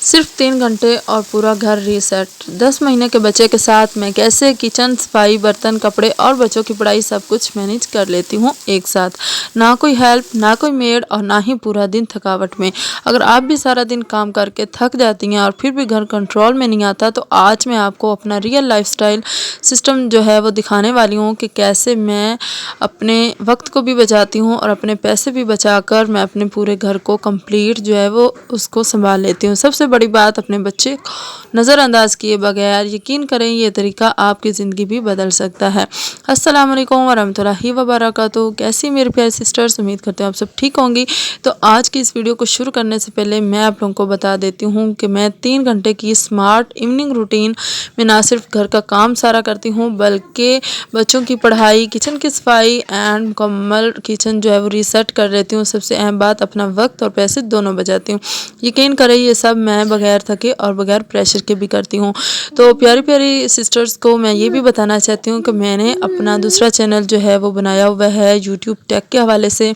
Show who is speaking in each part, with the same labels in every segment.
Speaker 1: सिर्फ 3 घंटे और पूरा घर रीसेट। 10 महीने के बच्चे के साथ मैं कैसे किचन सफाई, बर्तन, कपड़े और बच्चों की पढ़ाई सब कुछ मैनेज कर लेती हूँ एक साथ। ना कोई हेल्प, ना कोई मेड और ना ही पूरा दिन थकावट में। अगर आप भी सारा दिन काम करके थक जाती हैं और फिर भी घर कंट्रोल में नहीं आता, तो आज मैं आपको अपना रियल लाइफस्टाइल सिस्टम जो है वो दिखाने वाली हूँ कि कैसे मैं अपने वक्त को भी बचाती हूँ और अपने पैसे भी बचाकर मैं अपने पूरे घर को कंप्लीट जो है वो उसको संभाल लेती हूँ। सबसे बड़ी बात, अपने बच्चे को नज़रअंदाज किए बगैर यकीन करें ये तरीका आपकी ज़िंदगी भी बदल सकता है। अस्सलाम वालेकुम वरहमतुल्लाहि वबरकातुहू। कैसी मेरी प्यारी सिस्टर्स, उम्मीद करते हैं आप सब ठीक होंगी। तो आज की इस वीडियो को शुरू करने से पहले मैं आप लोगों को बता देती हूँ कि मैं 3 घंटे की स्मार्ट इवनिंग रूटीन में ना सिर्फ घर का काम सारा करती हूँ, बल्कि बच्चों की पढ़ाई, किचन की सफाई एंड मुकम्मल किचन जो है वो रीसेट कर लेती हूँ। सबसे अहम बात, अपना वक्त और पैसे दोनों बचाती हूँ। यकीन करें ये सब मैं बगैर थके और बगैर प्रेशर के भी करती हूँ। तो प्यारी प्यारी सिस्टर्स को मैं ये भी बताना चाहती हूँ कि मैंने अपना दूसरा चैनल जो है वो बनाया हुआ है यूट्यूब टेक के हवाले से।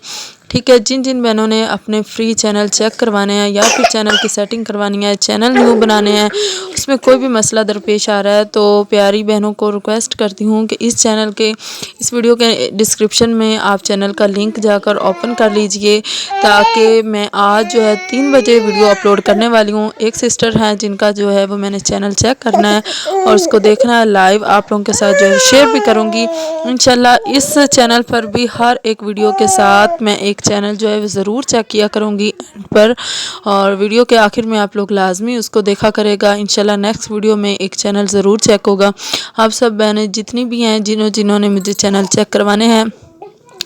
Speaker 1: ठीक है, जिन जिन बहनों ने अपने फ्री चैनल चेक करवाने हैं या फिर चैनल की सेटिंग करवानी है, चैनल न्यू बनाने हैं, उसमें कोई भी मसला दरपेश आ रहा है, तो प्यारी बहनों को रिक्वेस्ट करती हूँ कि इस चैनल के, इस वीडियो के डिस्क्रिप्शन में आप चैनल का लिंक जाकर ओपन कर लीजिए, ताकि मैं आज जो है 3 बजे वीडियो अपलोड करने वाली हूँ। एक सिस्टर हैं जिनका जो है वो मैंने चैनल चेक करना है और उसको देखना है लाइव, आप लोगों के साथ जो है शेयर भी करूँगी इंशाल्लाह। इस चैनल पर भी हर एक वीडियो के साथ मैं एक चैनल जो है वो ज़रूर चेक किया करूँगी एंड पर, और वीडियो के आखिर में आप लोग लाजमी उसको देखा करेगा। इंशाल्लाह नेक्स्ट वीडियो में एक चैनल ज़रूर चेक होगा। आप सब बहनें जितनी भी हैं, जिन्होंने मुझे चैनल चेक करवाने हैं,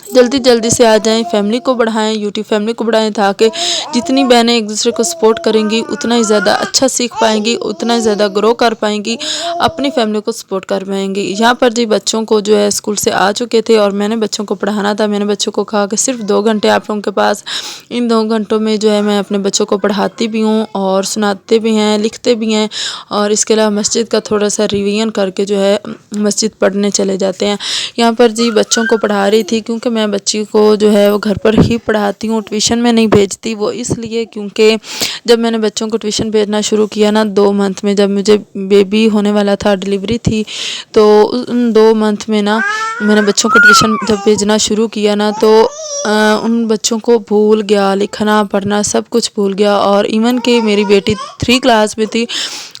Speaker 1: जल्दी जल्दी से आ जाएं, फैमिली को बढ़ाएं, यूट्यूब फैमिली को बढ़ाएं, ताकि जितनी बहनें एक दूसरे को सपोर्ट करेंगी उतना ही ज़्यादा अच्छा सीख पाएंगी, उतना ही ज़्यादा ग्रो कर पाएंगी, अपनी फैमिली को सपोर्ट कर पाएंगी। यहाँ पर जी बच्चों को जो है स्कूल से आ चुके थे और मैंने बच्चों को पढ़ाना था। मैंने बच्चों को कहा कि सिर्फ 2 घंटे आप लोगों के पास, इन 2 घंटों में जो है मैं अपने बच्चों को पढ़ाती भी हूँ और सुनाते भी हैं, लिखते भी हैं, और इसके अलावा मस्जिद का थोड़ा सा रिवीजन करके जो है मस्जिद पढ़ने चले जाते हैं। यहाँ पर जी बच्चों को पढ़ा रही थी, क्योंकि मैं बच्ची को जो है वो घर पर ही पढ़ाती हूँ, ट्यूशन में नहीं भेजती। वो इसलिए क्योंकि जब मैंने बच्चों को ट्यूशन भेजना शुरू किया ना 2 मंथ में, जब मुझे बेबी होने वाला था, डिलीवरी थी, तो उन 2 मंथ में ना मैंने बच्चों को ट्यूशन जब भेजना शुरू किया ना, तो उन बच्चों को भूल गया, लिखना पढ़ना सब कुछ भूल गया। और इवन कि मेरी बेटी 3 क्लास में थी,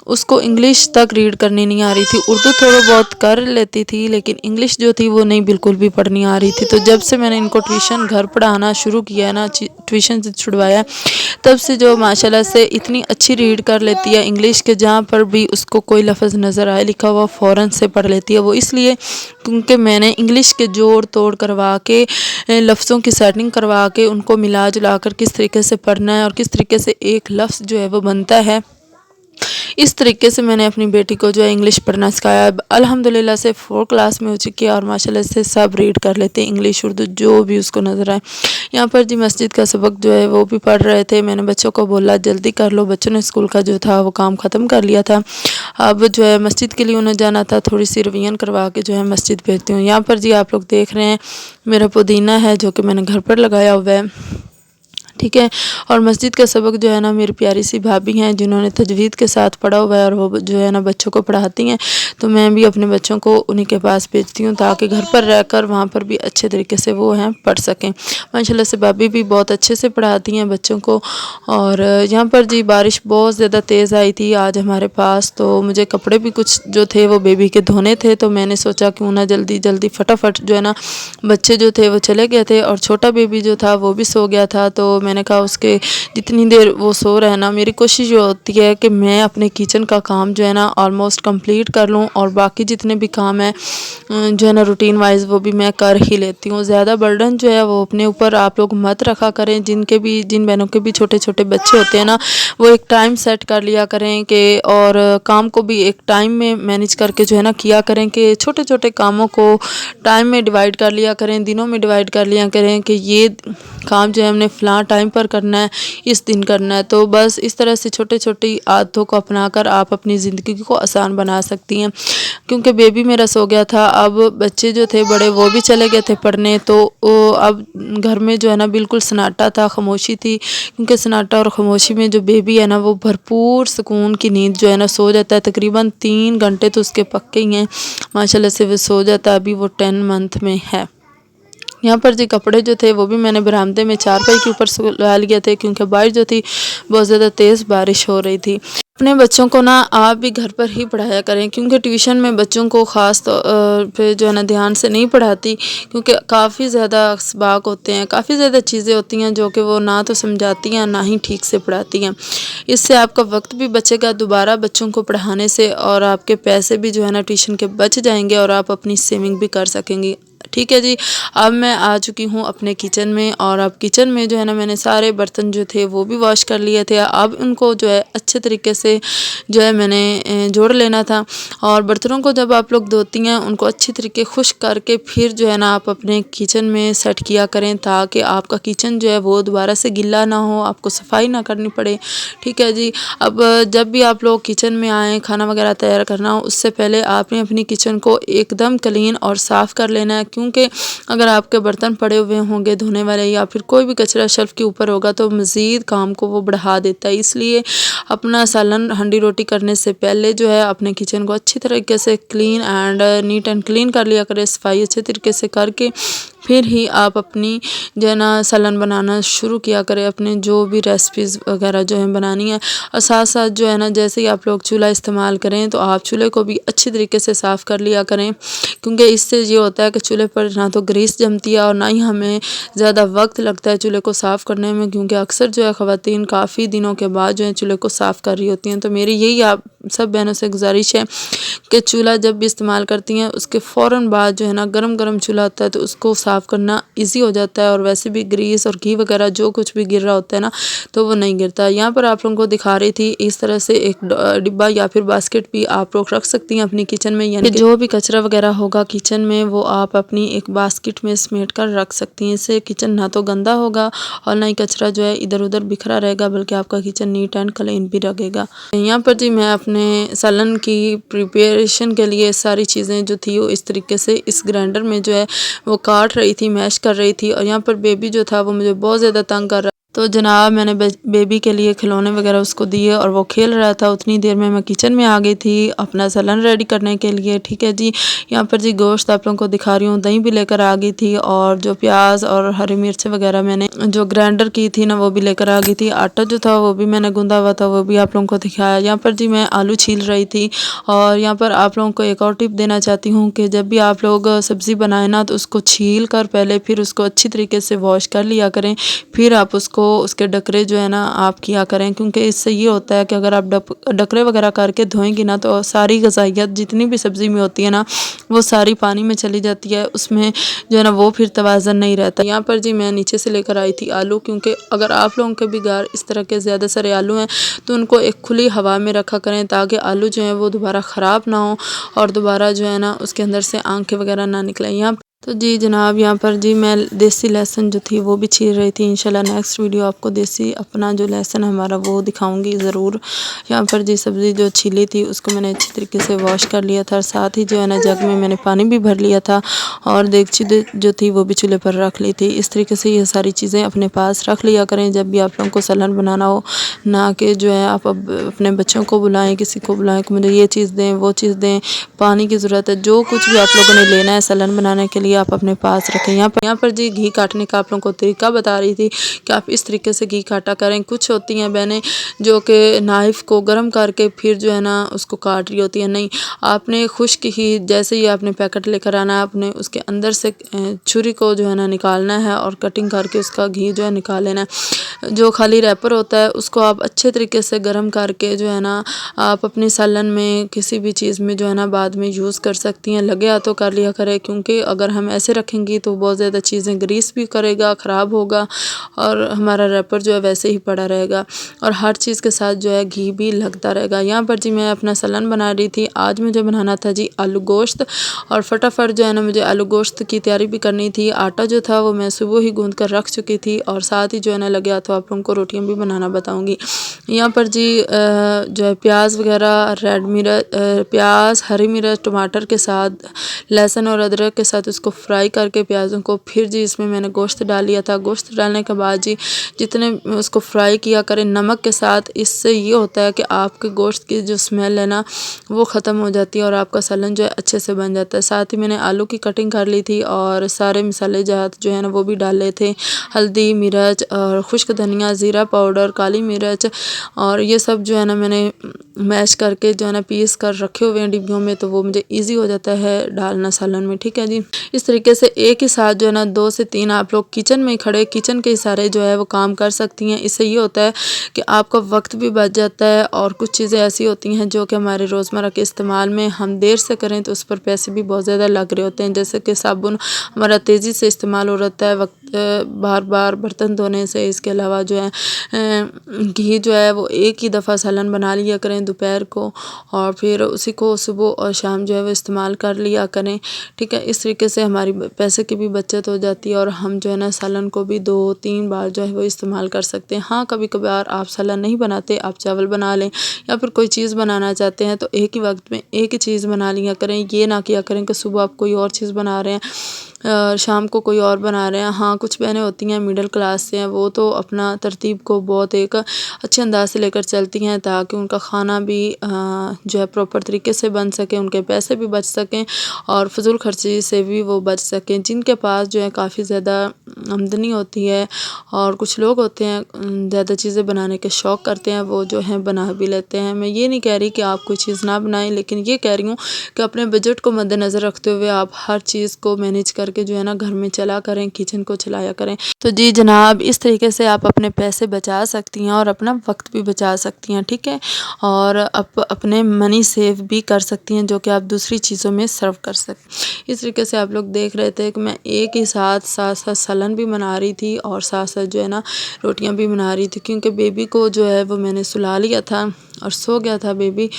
Speaker 1: उसको इंग्लिश तक रीड करनी नहीं आ रही थी। उर्दू थोड़ा बहुत कर लेती थी, लेकिन इंग्लिश जो थी वो नहीं, बिल्कुल भी पढ़नी आ रही थी। तो जब से मैंने इनको ट्यूशन घर पढ़ाना शुरू किया ना, ट्यूशन से छुड़वाया, तब से जो माशाल्लाह से इतनी अच्छी रीड कर लेती है इंग्लिश के, जहाँ पर भी उसको कोई लफ्ज़ नज़र आए लिखा हुआ फ़ौरन से पढ़ लेती है। वो इसलिए क्योंकि मैंने इंग्लिश के जोड़ तोड़ करवा के, लफ्ज़ों की सेटिंग करवा के, उनको मिला जुला कर किस तरीके से पढ़ना है और किस तरीके से एक लफ्ज़ जो है वो बनता है, इस तरीके से मैंने अपनी बेटी को जो है इंग्लिश पढ़ना सिखाया। अल्हम्दुलिल्लाह से 4 क्लास में हो चुकी है और माशाल्लाह से सब रीड कर लेते हैं, इंग्लिश उर्दू जो भी उसको नज़र आए। यहाँ पर जी मस्जिद का सबक जो है वो भी पढ़ रहे थे। मैंने बच्चों को बोला जल्दी कर लो, बच्चों ने स्कूल का जो था वो काम ख़त्म कर लिया था। अब जो है मस्जिद के लिए उन्हें जाना था, थोड़ी सी रिवीजन करवा के जो है मस्जिद भेजती हूँ। यहाँ पर जी आप लोग देख रहे हैं मेरा पुदीना है जो कि मैंने घर पर लगाया हुआ है। ठीक है, और मस्जिद का सबक जो है ना मेरी प्यारी सी भाभी हैं जिन्होंने तजवीद के साथ पढ़ा हुआ है और वो जो है ना बच्चों को पढ़ाती हैं। तो मैं भी अपने बच्चों को उन्हीं के पास भेजती हूँ, ताकि घर पर रहकर वहाँ पर भी अच्छे तरीके से वो हैं पढ़ सकें। माशाल्लाह से भाभी भी बहुत अच्छे से पढ़ाती हैं बच्चों को। और यहाँ पर जी बारिश बहुत ज़्यादा तेज़ आई थी आज हमारे पास, तो मुझे कपड़े भी कुछ जो थे वो बेबी के धोने थे। तो मैंने सोचा क्यों ना जल्दी जल्दी फटाफट जो है ना, बच्चे जो थे वो चले गए थे और छोटा बेबी जो था वो भी सो गया था। तो मैंने कहा उसके जितनी देर वो सो रहे ना, मेरी कोशिश ये होती है कि मैं अपने किचन का काम जो है ना ऑलमोस्ट कंप्लीट कर लूँ, और बाकी जितने भी काम है जो है ना रूटीन वाइज वो भी मैं कर ही लेती हूँ। ज़्यादा बर्डन जो है वो अपने ऊपर आप लोग मत रखा करें। जिन बहनों के भी छोटे छोटे बच्चे होते हैं ना, वो एक टाइम सेट कर लिया करें कि, और काम को भी एक टाइम में मैनेज करके जो है ना किया करें, कि छोटे छोटे कामों को टाइम में डिवाइड कर लिया करें, दिनों में डिवाइड कर लिया करें कि ये काम जो है हमने फ़लाँ टाइम पर करना है, इस दिन करना है। तो बस इस तरह से छोटी छोटी आदतों को अपनाकर आप अपनी ज़िंदगी को आसान बना सकती हैं। क्योंकि बेबी मेरा सो गया था, अब बच्चे जो थे बड़े वो भी चले गए थे पढ़ने, तो अब घर में जो है ना बिल्कुल सन्नाटा था, खामोशी थी। क्योंकि सन्नाटा और खामोशी में जो बेबी है ना वो भरपूर सुकून की नींद जो है ना सो जाता है। तकरीबन 3 घंटे तो उसके पक्के ही हैं माशाल्लाह से, वो सो जाता है। अभी वो 10 मंथ में है। यहाँ पर जी कपड़े जो थे वो भी मैंने बरामदे में चारपाई के ऊपर सुखा लिए थे, क्योंकि बारिश जो थी बहुत ज़्यादा तेज़ बारिश हो रही थी। अपने बच्चों को ना आप भी घर पर ही पढ़ाया करें, क्योंकि ट्यूशन में बच्चों को ख़ास तौर पे जो है ना ध्यान से नहीं पढ़ाती, क्योंकि काफ़ी ज़्यादा असबाक होते हैं, काफ़ी ज़्यादा चीज़ें होती हैं जो कि वो ना तो समझाती हैं ना ही ठीक से पढ़ाती हैं। इससे आपका वक्त भी बचेगा दोबारा बच्चों को पढ़ाने से, और आपके पैसे भी जो है ना ट्यूशन के बच जाएंगे, और आप अपनी सेविंग भी कर सकेंगी। ठीक है जी। अब मैं आ चुकी हूँ अपने किचन में, और अब किचन में जो है ना मैंने सारे बर्तन जो थे वो भी वॉश कर लिए थे। अब उनको जो है अच्छे तरीके से जो है मैंने जोड़ लेना था। और बर्तनों को जब आप लोग धोती हैं उनको अच्छी तरीके खुश्क करके फिर जो है ना आप अपने किचन में सेट किया करें, ताकि आपका किचन जो है वो दोबारा से गिल्ला ना हो, आपको सफाई ना करनी पड़े। ठीक है जी। अब जब भी आप लोग किचन में आएँ खाना वगैरह तैयार करना हो, उससे पहले आपने अपनी किचन को एकदम क्लीन और साफ़ कर लेना है। क्योंकि अगर आपके बर्तन पड़े हुए होंगे धोने वाले, या फिर कोई भी कचरा शेल्फ के ऊपर होगा, तो मज़ीद काम को वो बढ़ा देता है। इसलिए अपना सालन हंडी रोटी करने से पहले जो है अपने किचन को अच्छी तरीके से clean and neat and clean कर लिया करें। सफाई अच्छे तरीके से करके फिर ही आप अपनी जो है ना सालन बनाना शुरू किया करें, अपने जो भी रेसिपीज़ वगैरह जो है बनानी है। और साथ साथ जो है ना जैसे ही आप लोग चूल्हा इस्तेमाल करें तो आप चूल्हे को भी अच्छी तरीके से साफ़ कर लिया करें, क्योंकि इससे ये होता है कि चूल्हे पर ना तो ग्रीस जमती है और ना ही हमें ज़्यादा वक्त लगता है चूल्हे को साफ़ करने में। क्योंकि अक्सर जो है ख़वातीन काफ़ी दिनों के बाद जो है चूल्हे को साफ़ कर रही होती हैं। तो मेरी यही आप सब बहनों से गुजारिश है कि चूल्हा जब भी इस्तेमाल करती हैं उसके फ़ौरन बाद जो है ना गरम चूल्हा होता है तो उसको साफ़ करना इजी हो जाता है, और वैसे भी ग्रीस और घी वगैरह जो कुछ भी गिर रहा होता है ना तो वो नहीं गिरता। यहाँ पर आप लोगों को दिखा रही थी इस तरह से एक डिब्बा या फिर बास्केट भी आप लोग रख सकती हैं अपनी किचन में, यानी कि जो भी कचरा वगैरह होगा किचन में वो आप अपनी एक बास्केट में समेट कर रख सकती हैं। इससे किचन ना तो गंदा होगा और ना ही कचरा जो है इधर उधर बिखरा रहेगा, बल्कि आपका किचन नीट एंड क्लीन भी रहेगा। यहाँ पर जी मैं अपने सालन की प्रिपरेशन के लिए सारी चीज़ें जो थी वो इस तरीके से इस ग्राइंडर में जो है वो काट रही थी, मैश कर रही थी। और यहाँ पर बेबी जो था वो मुझे बहुत ज़्यादा तंग कर रहा, तो जनाब मैंने बेबी के लिए खिलौने वगैरह उसको दिए और वो खेल रहा था। उतनी देर में मैं किचन में आ गई थी अपना सालन रेडी करने के लिए। ठीक है जी। यहाँ पर जी गोश्त आप लोगों को दिखा रही हूँ, दही भी लेकर आ गई थी, और जो प्याज और हरी मिर्च वगैरह मैंने जो ग्राइंडर की थी ना वो भी लेकर आ गई थी। आटा जो था वो भी मैंने गूंदा हुआ था, वो भी आप लोगों को दिखाया। यहाँ पर जी मैं आलू छील रही थी। और यहाँ पर आप लोगों को एक और टिप देना चाहती हूँ कि जब भी आप लोग सब्ज़ी बनाए ना तो उसको छील कर पहले फिर उसको अच्छी तरीके से वॉश कर लिया करें, फिर आप उसको उसके डकरे जो है ना आप किया करें। क्योंकि इससे ये होता है कि अगर आप डकरे वगैरह करके धोएंगी ना तो सारी ग़िज़ाइयत जितनी भी सब्ज़ी में होती है ना वो सारी पानी में चली जाती है, उसमें जो है ना वो फिर तवाज़न नहीं रहता। यहाँ पर जी मैं नीचे से लेकर आई थी आलू, क्योंकि अगर आप लोगों के भी घर इस तरह के ज़्यादा सारे आलू हैं तो उनको एक खुली हवा में रखा करें, ताकि आलू जो है वो दोबारा ख़राब ना हो और दोबारा जो है ना उसके अंदर से आंखें वगैरह ना निकलें। यहाँ तो जी जनाब यहाँ पर जी मैं देसी लहसुन जो थी वो भी छील रही थी। इंशाल्लाह नेक्स्ट वीडियो आपको देसी अपना जो लहसुन हमारा वो दिखाऊंगी ज़रूर। यहाँ पर जी सब्ज़ी जो छीली थी उसको मैंने अच्छी तरीके से वॉश कर लिया था, साथ ही जो है ना जग में मैंने पानी भी भर लिया था, और देगची जो थी वो भी चूल्हे पर रख ली थी। इस तरीके से ये सारी चीज़ें अपने पास रख लिया करें जब भी आप लोगों को सालन बनाना हो, ना कि जो है आप अपने बच्चों को बुलाएँ, किसी को बुलाएँ कि मुझे ये चीज़ दें वो चीज़ दें, पानी की ज़रूरत है। जो कुछ भी आप लोगों ने लेना है सालन बनाने के लिए आप अपने पास रखें। यहाँ पर जी घी काटने का आप लोगों को तरीका बता रही थी कि आप इस तरीके से घी काटा करें। कुछ होती हैं बहनें जो कि नाइफ़ को गर्म करके फिर जो है ना उसको काट रही होती है, नहीं, आपने खुश्क ही जैसे ही आपने पैकेट लेकर आना है आपने उसके अंदर से छुरी को जो है ना निकालना है और कटिंग करके उसका घी जो है निकाल लेना है। जो खाली रैपर होता है उसको आप अच्छे तरीके से गर्म करके जो है ना आप अपने सालन में किसी भी चीज़ में जो है ना बाद में यूज़ कर सकती हैं। लगे हाथों कर लिया करें, क्योंकि अगर हम ऐसे रखेंगे तो बहुत ज़्यादा चीज़ें ग्रीस भी करेगा, ख़राब होगा और हमारा रैपर जो है वैसे ही पड़ा रहेगा और हर चीज़ के साथ जो है घी भी लगता रहेगा। यहाँ पर जी मैं अपना सलन बना रही थी। आज मुझे बनाना था जी आलू गोश्त और फटाफट जो है ना मुझे आलू गोश्त की तैयारी भी करनी थी। आटा जो था वो मैं सुबह ही गूँध कर रख चुकी थी और साथ ही जो है ना लगे तो आप लोगों को रोटियाँ भी बनाना बताऊँगी। यहाँ पर जी जो है प्याज वगैरह, रेड मिर्च, प्याज, हरी मिर्च, टमाटर के साथ लहसुन और अदरक के साथ उसको फ्राई करके प्याज़ों को फिर जी इसमें मैंने गोश्त डाल लिया था। गोश्त डालने के बाद जी जितने उसको फ्राई किया करें नमक के साथ, इससे ये होता है कि आपके गोश्त की जो स्मेल है ना वो ख़त्म हो जाती है और आपका सालन जो है अच्छे से बन जाता है। साथ ही मैंने आलू की कटिंग कर ली थी और सारे मसाले जात जो है ना वो भी डाले थे, हल्दी, मिर्च और खुश्क धनिया, ज़ीरा पाउडर, काली मिर्च और ये सब जो है ना मैंने मैश करके जो है ना पीस कर रखे हुए हैं डिब्बियों में, तो वो मुझे ईजी हो जाता है डालना सालन में। ठीक है जी, इस तरीके से एक ही साथ जो है ना 2 से 3 आप लोग किचन में ही खड़े किचन के इशारे जो है वो काम कर सकती हैं। इससे ये होता है कि आपका वक्त भी बच जाता है और कुछ चीज़ें ऐसी होती हैं जो कि हमारे रोज़मर्रा के इस्तेमाल में हम देर से करें तो उस पर पैसे भी बहुत ज़्यादा लग रहे होते हैं। जैसे कि साबुन हमारा तेज़ी से इस्तेमाल हो रहता है वक्त बार बार बर्तन धोने से। इसके अलावा जो है घी जो है वो एक ही दफ़ा सालन बना लिया करें दोपहर को और फिर उसी को सुबह और शाम जो है वो इस्तेमाल कर लिया करें। ठीक है, इस तरीके से हमारी पैसे की भी बचत हो जाती है और हम जो है ना सालन को भी 2-3 बार जो है वो इस्तेमाल कर सकते हैं। हाँ, कभी कभार आप सालन नहीं बनाते, आप चावल बना लें या फिर कोई चीज़ बनाना चाहते हैं तो एक ही वक्त में एक ही चीज़ बना लिया करें। ये ना किया करें कि सुबह आप कोई और चीज़ बना रहे हैं शाम को कोई और बना रहे हैं। हाँ, कुछ बहनें होती हैं मिडिल क्लास से हैं, वो तो अपना तरतीब को बहुत एक अच्छे अंदाज से लेकर चलती हैं ताकि उनका खाना भी जो है प्रॉपर तरीके से बन सके, उनके पैसे भी बच सकें और फजूल खर्ची से भी वो बच सकें। जिनके पास जो है काफ़ी ज़्यादा आमदनी होती है और कुछ लोग होते हैं ज़्यादा चीज़ें बनाने के शौक़ करते हैं, वो जो है बना भी लेते हैं। मैं ये नहीं कह रही कि आप कोई चीज़ ना बनाएं, लेकिन ये कह रही हूँ कि अपने बजट को मद्देनज़र रखते हुए आप हर चीज़ को मैनेज करके जो है ना घर में चला करें, किचन को चलाया करें। तो जी जनाब, इस तरीके से आप अपने पैसे बचा सकती हैं और अपना वक्त भी बचा सकती हैं। ठीक है, और अपने मनी सेव भी कर सकती हैं जो कि आप दूसरी चीज़ों में सर्व कर सकते। इस तरीके से आप लोग देख रहे थे कि मैं एक ही साथ साथ सालन भी बना रही थी और साथ साथ जो है ना रोटियां भी बना रही थी, क्योंकि बेबी को जो है वो मैंने सुला लिया था और सो गया था बेबी।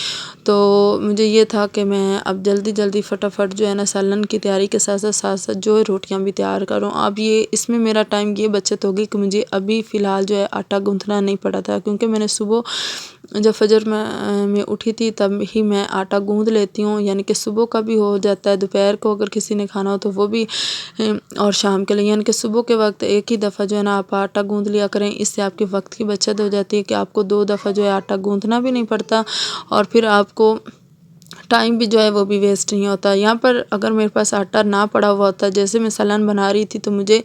Speaker 1: तो मुझे ये था कि मैं अब जल्दी जल्दी फटाफट जो है ना सालन की तैयारी के साथ साथ जो है रोटियां भी तैयार करूं। अब ये इसमें मेरा टाइम ये बचत होगी कि मुझे अभी फ़िलहाल जो है आटा गूंथना नहीं पड़ा था, क्योंकि मैंने सुबह जब फजर में उठी थी तब ही मैं आटा गूंद लेती हूँ, यानी कि सुबह का भी हो जाता है, दोपहर को अगर किसी ने खाना हो तो वो भी और शाम के लिए, यानी कि सुबह के वक्त एक ही दफ़ा जो है ना आप आटा गूंद लिया करें। इससे आपके वक्त की बचत हो जाती है कि आपको 2 दफ़ा जो है आटा गूंदना भी नहीं पड़ता और फिर आपको टाइम भी जो है वो भी वेस्ट नहीं होता। यहाँ पर अगर मेरे पास आटा ना पड़ा हुआ होता, जैसे मैं सालन बना रही थी तो मुझे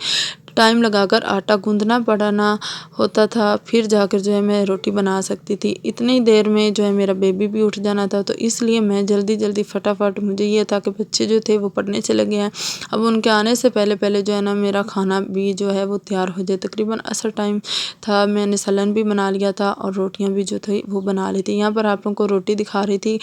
Speaker 1: टाइम लगाकर आटा गूंदना पड़ना होता था, फिर जाकर जो है मैं रोटी बना सकती थी। इतनी देर में जो है मेरा बेबी भी उठ जाना था, तो इसलिए मैं जल्दी जल्दी फटाफट, मुझे ये था कि बच्चे जो थे वो पढ़ने चले गए हैं, अब उनके आने से पहले पहले जो है ना मेरा खाना भी जो है वो तैयार हो जाए। तकरीबन असर टाइम था, मैंने सालन भी बना लिया था और रोटियाँ भी जो थी वो बना ली थी। यहाँ पर आप लोगों को रोटी दिखा रही थी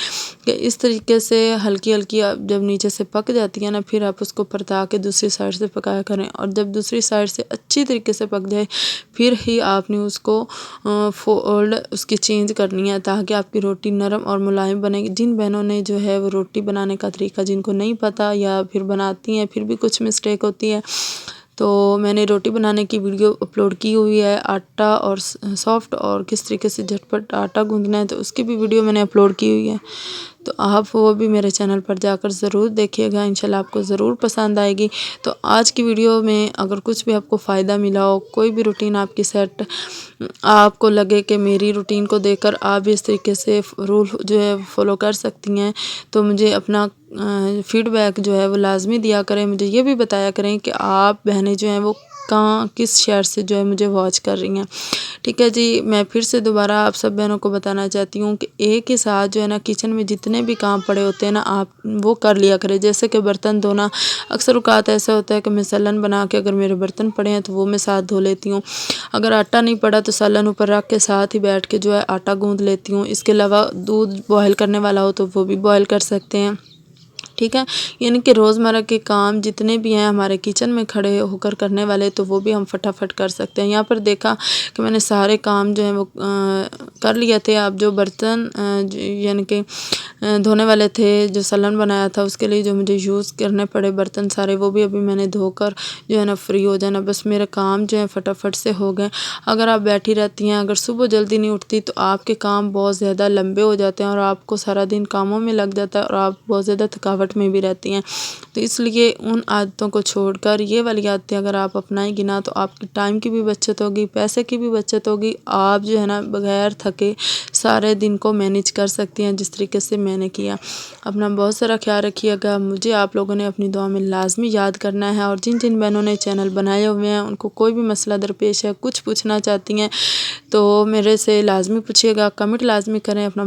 Speaker 1: कि इस तरीके से हल्की हल्की जब नीचे से पक जाती है ना, फिर आप उसको परता के दूसरी साइड से पकाया करें और जब दूसरी साइड से अच्छी तरीके से पक जाए फिर ही आपने उसको फोल्ड उसकी चेंज करनी है, ताकि आपकी रोटी नरम और मुलायम बनेगी। जिन बहनों ने जो है वो रोटी बनाने का तरीका जिनको नहीं पता या फिर बनाती हैं फिर भी कुछ मिस्टेक होती है, तो मैंने रोटी बनाने की वीडियो अपलोड की हुई है, आटा और सॉफ्ट और किस तरीके से झटपट आटा गूंदना है, तो उसकी भी वीडियो मैंने अपलोड की हुई है, तो आप वो भी मेरे चैनल पर जाकर ज़रूर देखिएगा, इंशाल्लाह आपको ज़रूर पसंद आएगी। तो आज की वीडियो में अगर कुछ भी आपको फ़ायदा मिला हो, कोई भी रूटीन आपकी सेट आपको लगे कि मेरी रूटीन को देखकर आप भी इस तरीके से रूल जो है फॉलो कर सकती हैं, तो मुझे अपना फीडबैक जो है वो लाजमी दिया करें। मुझे ये भी बताया करें कि आप बहनें जो हैं वो कहाँ किस शहर से जो है मुझे वॉच कर रही हैं। ठीक है जी, मैं फिर से दोबारा आप सब बहनों को बताना चाहती हूँ कि एक ही साथ जो है ना किचन में जितने भी काम पड़े होते हैं ना आप वो कर लिया करें। जैसे कि बर्तन धोना, अक्सर औक़ात ऐसा होता है कि मैं सालन बना के अगर मेरे बर्तन पड़े हैं तो वो मैं साथ धो लेती हूँ। अगर आटा नहीं पड़ा तो सालन ऊपर रख के साथ ही बैठ के जो है आटा गूँध लेती हूँ। इसके अलावा दूध बॉयल करने वाला हो तो वो भी बॉयल कर सकते हैं। ठीक है। यानी कि रोज़मर्रा के काम जितने भी हैं हमारे किचन में खड़े होकर करने वाले, तो वो भी हम फटाफट कर सकते हैं। यहाँ पर देखा कि मैंने सारे काम जो हैं वो कर लिए थे। अब जो बर्तन यानी कि धोने वाले थे, जो सलन बनाया था उसके लिए जो मुझे यूज़ करने पड़े बर्तन सारे, वो भी अभी मैंने धोकर जो है ना फ्री हो जाना। बस मेरे काम जो है फटाफट से हो गए। अगर आप बैठी रहती हैं, अगर सुबह जल्दी नहीं उठती, तो आपके काम बहुत ज़्यादा लंबे हो जाते हैं और आपको सारा दिन कामों में लग जाता है और आप बहुत ज़्यादा थकावट में भी रहती हैं। तो इसलिए उन आदतों को छोड़कर ये वाली आदतें अगर आप अपनाएंगी ना, तो आपकी टाइम की भी बचत होगी, पैसे की भी बचत होगी। आप जो है ना बगैर थके सारे दिन को मैनेज कर सकती हैं, जिस तरीके से मैंने किया। अपना बहुत सारा ख्याल रखिएगा। मुझे आप लोगों ने अपनी दुआ में लाजमी याद करना है। और जिन जिन बहनों ने चैनल बनाए हुए हैं, उनको कोई भी मसला दरपेश है, कुछ पूछना चाहती हैं, तो मेरे से लाजमी पूछिएगा, कमेंट लाजमी करें। अपना